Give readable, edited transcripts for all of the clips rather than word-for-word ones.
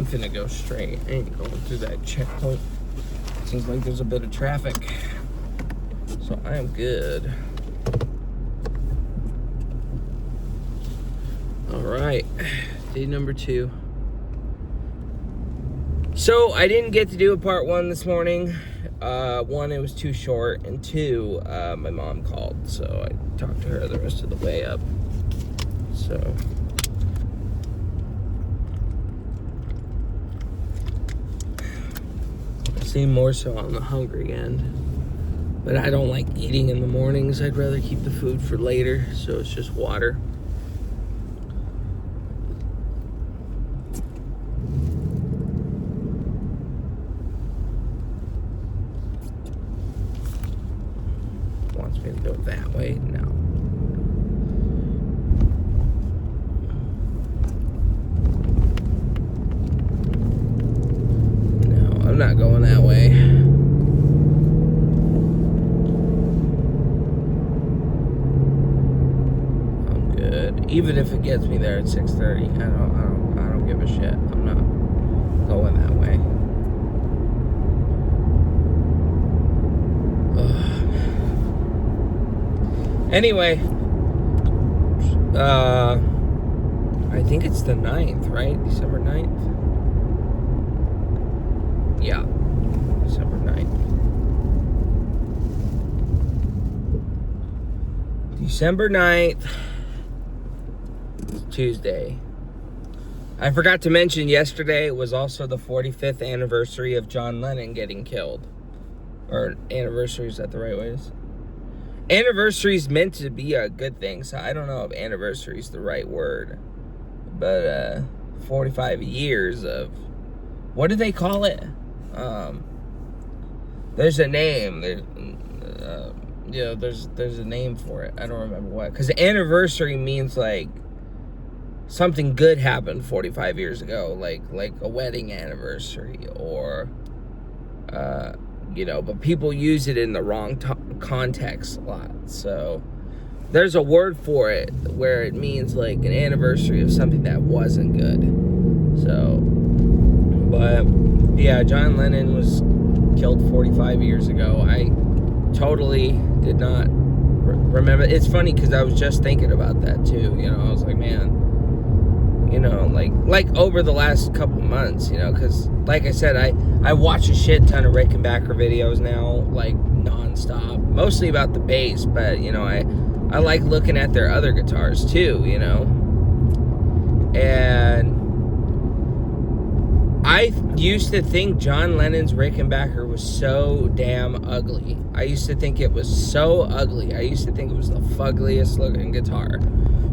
I'm finna go straight. I ain't going through that checkpoint. Seems like there's a bit of traffic. So I am good. All right, day number 2. So I didn't get to do a part 1 this morning. 1, it was too short, and 2, my mom called, so I talked to her the rest of the way up. So I seem more so on the hungry end, but I don't like eating in the mornings. I'd rather keep the food for later, so it's just water. Wants me to go that way? No. No, I'm not going that way. I'm good. Even if it gets me there at 6:30, I don't give a shit. I'm not going that way. Anyway, I think it's the 9th, right? December 9th? Yeah, December 9th. December 9th, Tuesday. I forgot to mention yesterday was also the 45th anniversary of John Lennon getting killed. Or anniversary, is that the right way to say? Anniversary is meant to be a good thing, so I don't know if anniversary is the right word. But 45 years of, what do they call it? There's a name. There's a name for it. I don't remember what. Because anniversary means like something good happened 45 years ago, like a wedding anniversary, or but people use it in the wrong context a lot. So there's a word for it where it means like an anniversary of something that wasn't good. So, but yeah, John Lennon was killed 45 years ago. I totally did not remember. It's funny because I was just thinking about that too. I was like, man, like over the last couple months, because like I said, I watch a shit ton of Rickenbacker videos now, like nonstop, mostly about the bass, but I like looking at their other guitars too, and I used to think John Lennon's Rickenbacker was so damn ugly. I used to think it was so ugly. I used to think it was the fuggliest looking guitar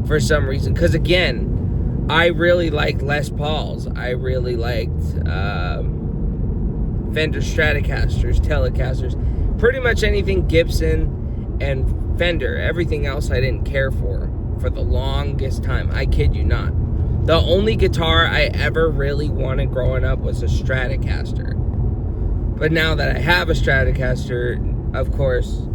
for some reason, because again, I really liked Les Pauls. I really liked Fender Stratocasters, Telecasters, pretty much anything Gibson and Fender. Everything else I didn't care for the longest time. I kid you not. The only guitar I ever really wanted growing up was a Stratocaster. But now that I have a Stratocaster, of course,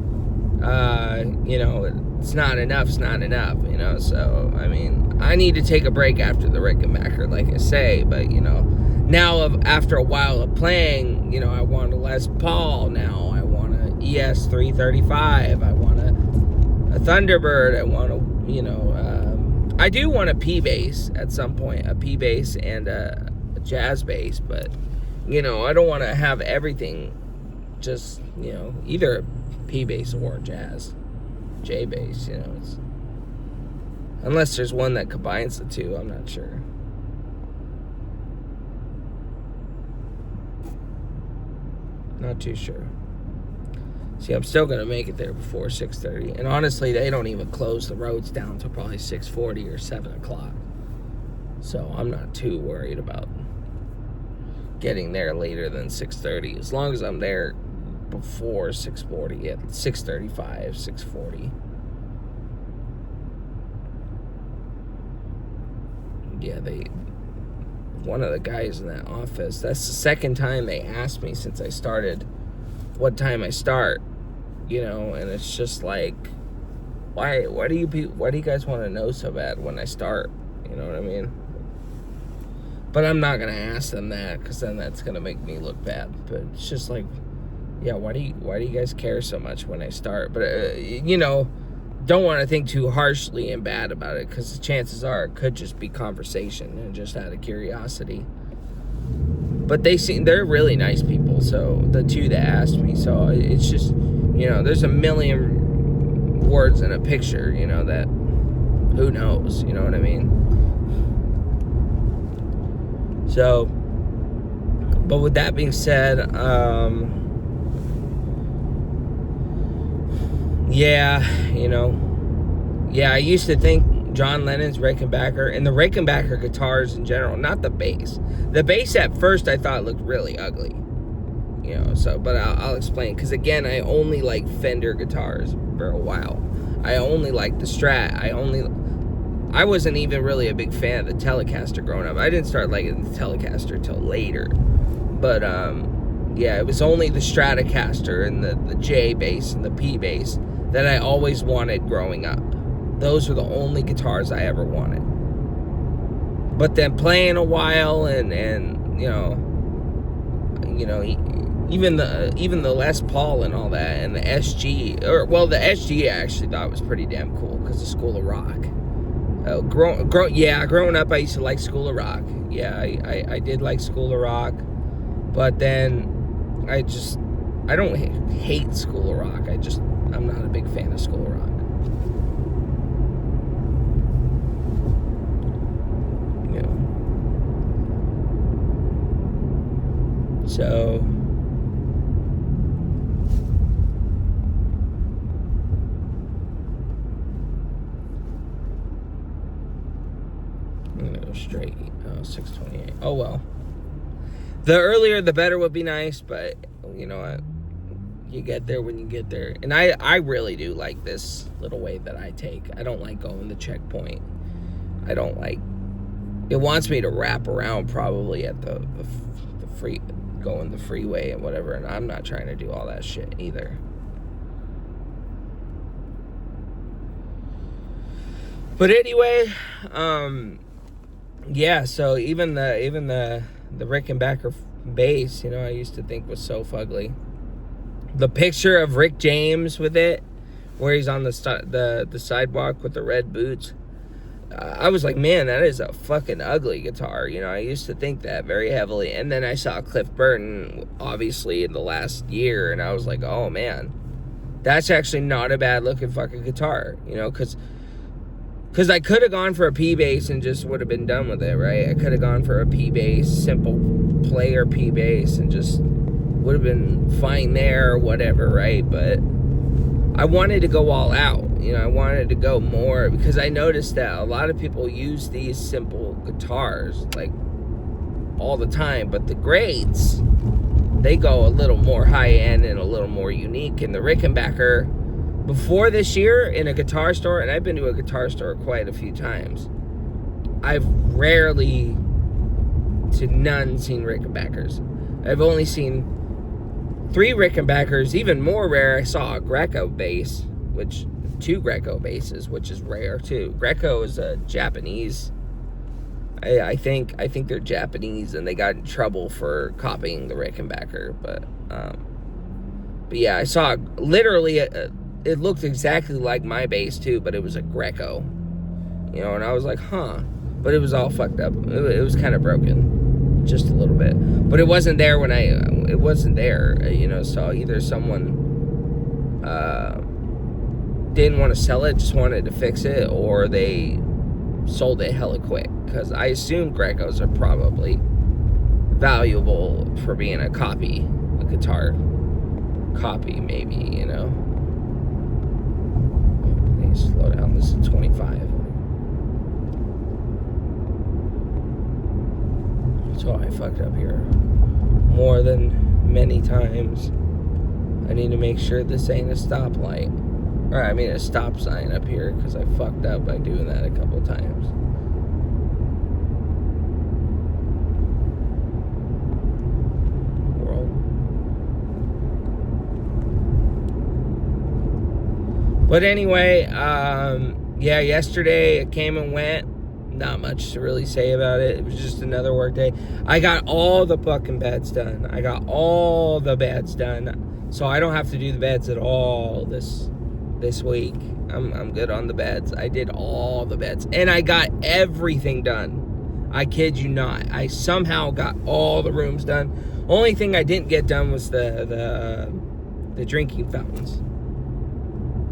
it's not enough, so, I mean, I need to take a break after the Rickenbacker, like I say, but, now after a while of playing, I want a Les Paul now, I want an ES335, I want a Thunderbird, I want I do want a P-Bass at some point, a P-Bass and a jazz bass, but, I don't want to have everything just, either a P-Bass or jazz, J-Bass, it's, unless there's one that combines the two, I'm not sure. Not too sure. See, I'm still going to make it there before 6:30. And honestly, they don't even close the roads down until probably 6:40 or 7 o'clock. So I'm not too worried about getting there later than 6:30. As long as I'm there before 6:40, at 6:35, 6:40. Yeah, one of the guys in that office, that's the second time they asked me since I started what time I start, and it's just like, why do you guys want to know so bad when I start? You know what I mean? But I'm not gonna ask them that, because then that's gonna make me look bad. But it's just like, yeah, why do you guys care so much when I start? But don't want to think too harshly and bad about it, because the chances are it could just be conversation and just out of curiosity. But they're really nice people, so the two that asked me. So it's just, there's a million words in a picture, that who knows, you know what I mean? So, but with that being said, I used to think John Lennon's Rickenbacker, and the Rickenbacker guitars in general, not the bass. The bass at first I thought looked really ugly, but I'll explain. Because again, I only like Fender guitars for a while. I only liked the Strat. I wasn't even really a big fan of the Telecaster growing up. I didn't start liking the Telecaster till later. But it was only the Stratocaster and the J bass and the P bass that I always wanted growing up. Those were the only guitars I ever wanted. But then playing a while and even the Les Paul and all that, and the SG, the SG I actually thought was pretty damn cool because of School of Rock. Growing up I used to like School of Rock. Yeah, I did like School of Rock, but then I don't hate School of Rock. I'm not a big fan of School of Rock. So I'm gonna go straight. 6:28. Oh well. The earlier the better would be nice, but you know what? You get there when you get there. And I really do like this little way that I take. I don't like going the checkpoint. I don't like... It wants me to wrap around probably at the going the freeway and whatever, and I'm not trying to do all that shit either. But anyway, so even the Rickenbacker bass, I used to think was so fugly. The picture of Rick James with it, where he's on the sidewalk with the red boots, I was like, man, that is a fucking ugly guitar. I used to think that very heavily. And then I saw Cliff Burton, obviously, in the last year, and I was like, oh, man, that's actually not a bad looking fucking guitar, because I could have gone for a P bass and just would have been done with it, right? I could have gone for a P bass, simple player P bass, and just would have been fine there or whatever, right? But I wanted to go all out. I wanted to go more, because I noticed that a lot of people use these simple guitars like all the time, but the greats, they go a little more high end and a little more unique. And the Rickenbacker, before this year in a guitar store, and I've been to a guitar store quite a few times, I've rarely to none seen Rickenbackers. I've only seen 3 Rickenbackers. Even more rare, I saw a Greco bass, 2 Greco basses, which is rare too. Greco is a Japanese. I think they're Japanese, and they got in trouble for copying the Rickenbacker. But yeah, I saw literally it looked exactly like my bass too, but it was a Greco. And I was like, huh. But it was all fucked up. It was kind of broken, just a little bit. But it wasn't there when it wasn't there. So either someone didn't want to sell it, just wanted to fix it, or they sold it hella quick, because I assume Grecos are probably valuable for being a guitar copy, maybe, Let me slow down. This is 25. So I fucked up here more than many times. I need to make sure this ain't a stoplight. Or, a stop sign up here, because I fucked up by doing that a couple times. World. But anyway, yesterday it came and went. not much to really say about it. It was just another work day. I got all the fucking beds done. I got all the beds done. So I don't have to do the beds at all this week. I'm good on the beds. I did all the beds. And I got everything done. I kid you not. I somehow got all the rooms done. Only thing I didn't get done was the drinking fountains.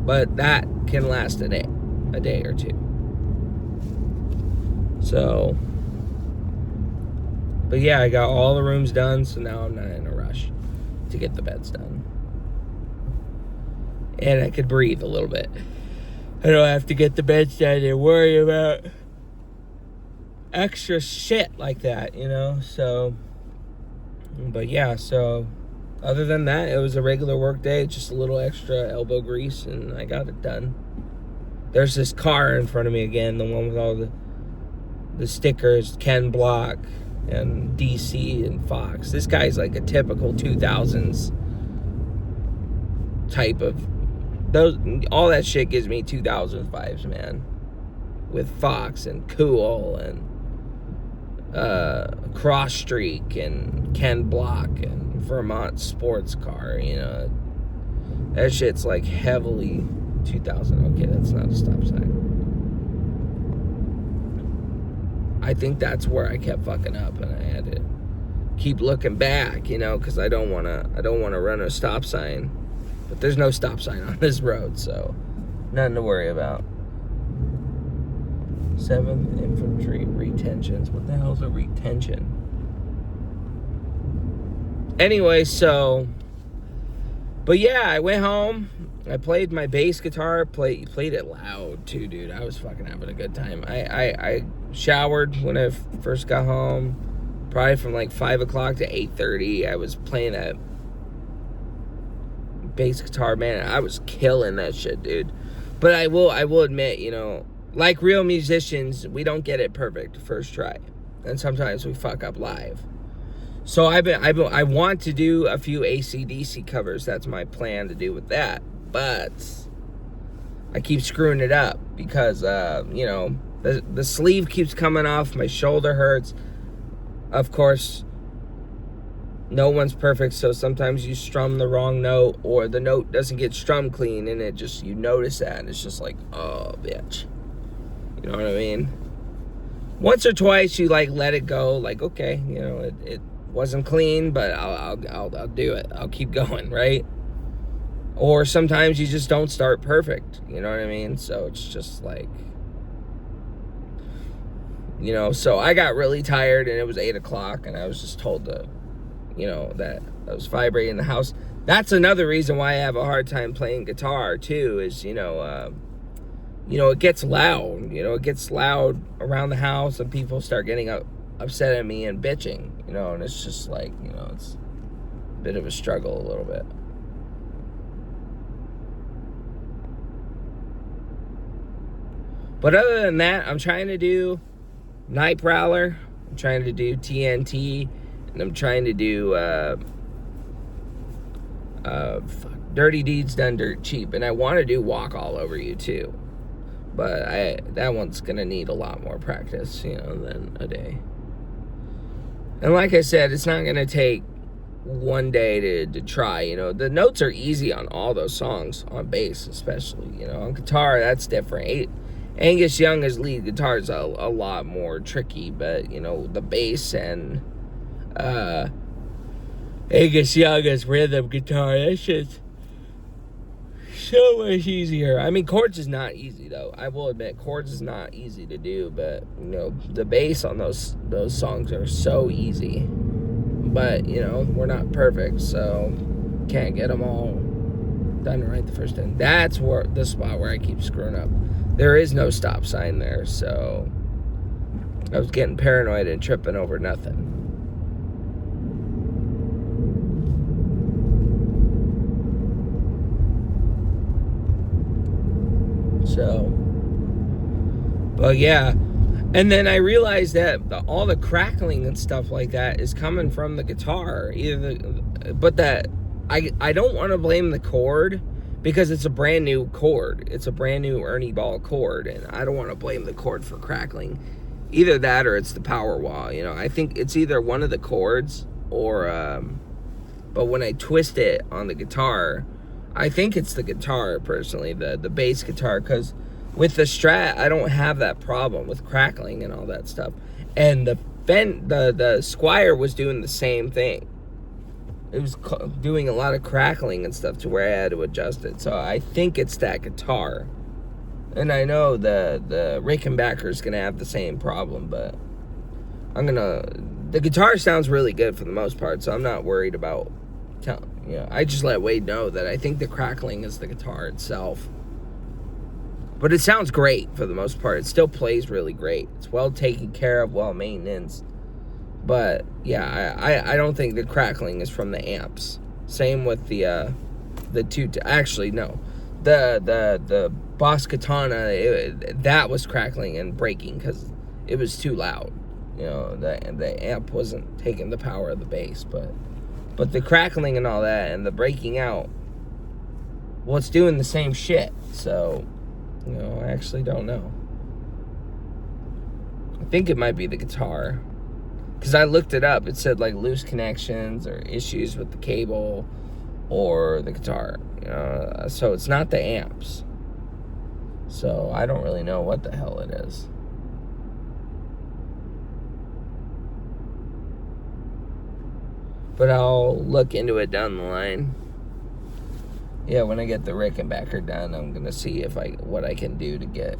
But that can last a day or two. So, but yeah, I got all the rooms done, so now I'm not in a rush to get the beds done. And I could breathe a little bit. I don't have to get the beds done and worry about extra shit like that, you know? So, but yeah, so other than that, it was a regular work day, just a little extra elbow grease, and I got it done. There's this car in front of me again, the one with all the stickers, Ken Block and DC and Fox. This guy's like a typical 2000s type of all that shit gives me 2000s vibes, man. With Fox and Cool and Cross Streak and Ken Block and Vermont Sports Car, you know. That shit's like heavily 2000. Okay, that's not a stop sign. I think that's where I kept fucking up, and I had to keep looking back, you know, because I don't want to run a stop sign. But there's no stop sign on this road, so nothing to worry about. 7th Infantry retentions. What the hell's a retention? Anyway, so, but yeah, I went home. I played my bass guitar. Played it loud too, dude. I was fucking having a good time. I showered when I first got home. Probably from like 5 o'clock to 8:30. I was playing that bass guitar, man. I was killing that shit, dude. But I will admit, you know, like real musicians, we don't get it perfect first try, and sometimes we fuck up live. So I want to do a few AC/DC covers. That's my plan to do with that. But I keep screwing it up because you know, the sleeve keeps coming off. My shoulder hurts. Of course, no one's perfect, so sometimes you strum the wrong note, or the note doesn't get strummed clean, and it just, you notice that, and it's just like, oh, bitch. You know what I mean? Once or twice, you like let it go, like, okay, you know, it wasn't clean, but I'll do it. I'll keep going, right? Or sometimes you just don't start perfect, you know what I mean? So it's just like, you know, so I got really tired, and it was 8 o'clock, and I was just told to, you know, that I was vibrating in the house. That's another reason why I have a hard time playing guitar too, is, you know, it gets loud. You know, it gets loud around the house, and people start getting upset at me and bitching, you know, and it's just like, you know, it's a bit of a struggle a little bit. But other than that, I'm trying to do Night Prowler, I'm trying to do TNT, and I'm trying to do Dirty Deeds Done Dirt Cheap, and I want to do Walk All Over You too, but that one's gonna need a lot more practice, you know, than a day. And like I said, it's not gonna take one day to try, you know. The notes are easy on all those songs, on bass especially, you know. On guitar, that's different. Angus Young's lead guitar is a lot more tricky, but, you know, the bass and Angus Young's rhythm guitar, that shit's so much easier. I mean, chords is not easy, though. I will admit, chords is not easy to do, but, you know, the bass on those songs are so easy. But, you know, we're not perfect, so can't get them all done right the first time. That's the spot where I keep screwing up. There is no stop sign there, so I was getting paranoid and tripping over nothing. So, but yeah. And then I realized that all the crackling and stuff like that is coming from the guitar. But that I don't want to blame the cord, because it's a brand new cord. It's a brand new Ernie Ball cord, and I don't want to blame the cord for crackling. Either that or it's the power wall. You know, I think it's either one of the chords or, but when I twist it on the guitar, I think it's the guitar personally, the bass guitar, because with the Strat, I don't have that problem with crackling and all that stuff. And the Squire was doing the same thing. It was doing a lot of crackling and stuff to where I had to adjust it. So I think it's that guitar. And I know the Rickenbacker is gonna have the same problem, but the guitar sounds really good for the most part, so I'm not worried about I just let Wade know that I think the crackling is the guitar itself. But it sounds great for the most part. It still plays really great. It's well taken care of, well maintenance. But yeah, I don't think the crackling is from the amps. Same with the two. Actually, no, the Boss Katana, that was crackling and breaking because it was too loud. You know, the amp wasn't taking the power of the bass, but the crackling and all that and the breaking out, well, it's doing the same shit. So, you know, I actually don't know. I think it might be the guitar. Because I looked it up. It said, like, loose connections or issues with the cable or the guitar. So it's not the amps. So I don't really know what the hell it is. But I'll look into it down the line. Yeah, when I get the Rickenbacker done, I'm going to see what I can do to get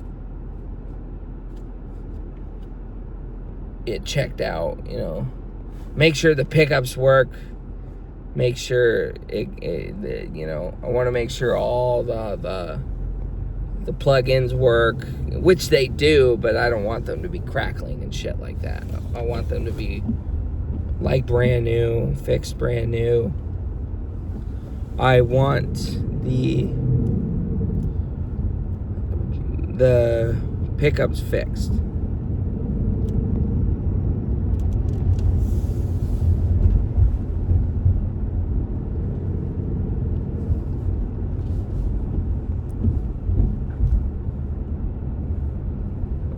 it checked out, you know. Make sure the pickups work. Make sure I want to make sure all the plugins work, which they do, but I don't want them to be crackling and shit like that. I want them to be like brand new, fixed brand new. I want the pickups fixed.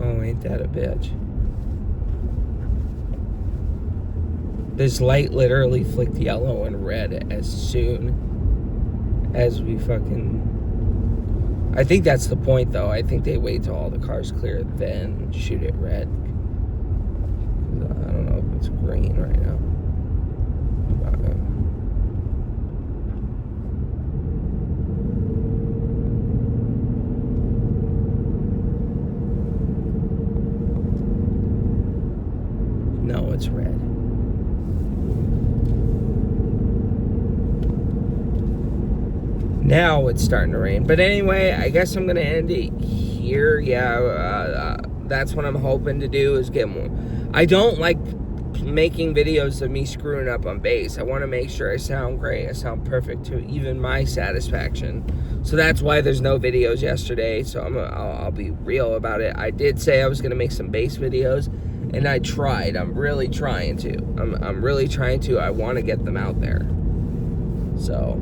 Oh, ain't that a bitch? This light literally flicked yellow and red as soon as we fucking... I think that's the point, though. I think they wait till all the cars clear, then shoot it red. I don't know if it's green right now. No, it's red. Now it's starting to rain. But anyway, I guess I'm going to end it here. Yeah, that's what I'm hoping to do is get more. I don't like making videos of me screwing up on bass. I want to make sure I sound great. I sound perfect to even my satisfaction. So that's why there's no videos yesterday. So I'll be real about it. I did say I was going to make some bass videos. And I tried. I'm really trying to. I'm really trying to. I want to get them out there. So...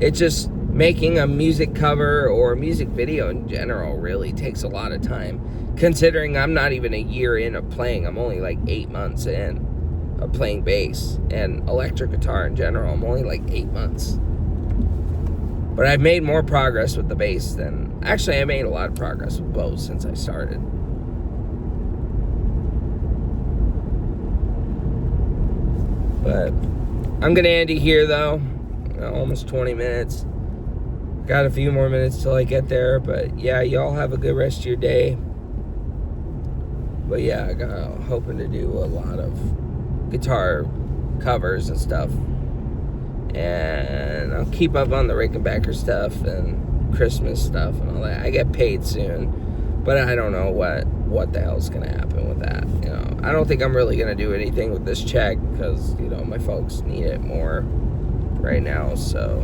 it's just making a music cover or a music video in general really takes a lot of time. Considering I'm not even a year in of playing. I'm only like 8 months in of playing bass and electric guitar in general. I'm only like 8 months. But I've made more progress with the bass than... Actually, I made a lot of progress with both since I started. But I'm going to end it here, though. Almost 20 minutes. Got a few more minutes till I get there. But yeah, y'all have a good rest of your day. But yeah, hoping to do a lot of guitar covers and stuff. And I'll keep up on the Rickenbacker stuff and Christmas stuff and all that. I get paid soon. But I don't know what the hell's going to happen with that. You know, I don't think I'm really going to do anything with this check because, you know, my folks need it more right now. So,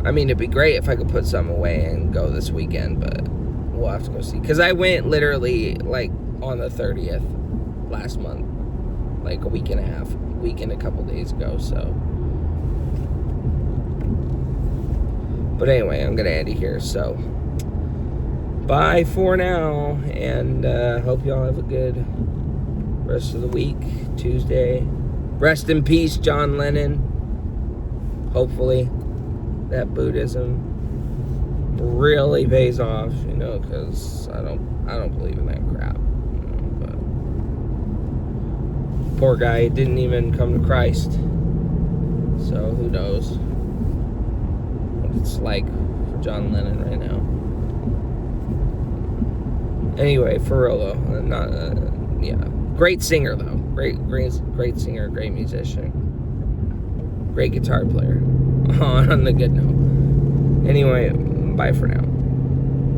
I mean, it'd be great if I could put some away and go this weekend, but we'll have to go see. Because I went literally, like, on the 30th last month. Like a week and a couple days ago, so. But anyway, I'm going to end it here, so. bye for now, and hope y'all have a good rest of the week. Tuesday. Rest in peace, John Lennon. Hopefully that Buddhism really pays off, because I don't believe in that crap. But poor guy didn't even come to Christ, so who knows what it's like for John Lennon right now. Anyway, for real though, great singer though, great singer, great musician, great guitar player. On the good note. Anyway, bye for now.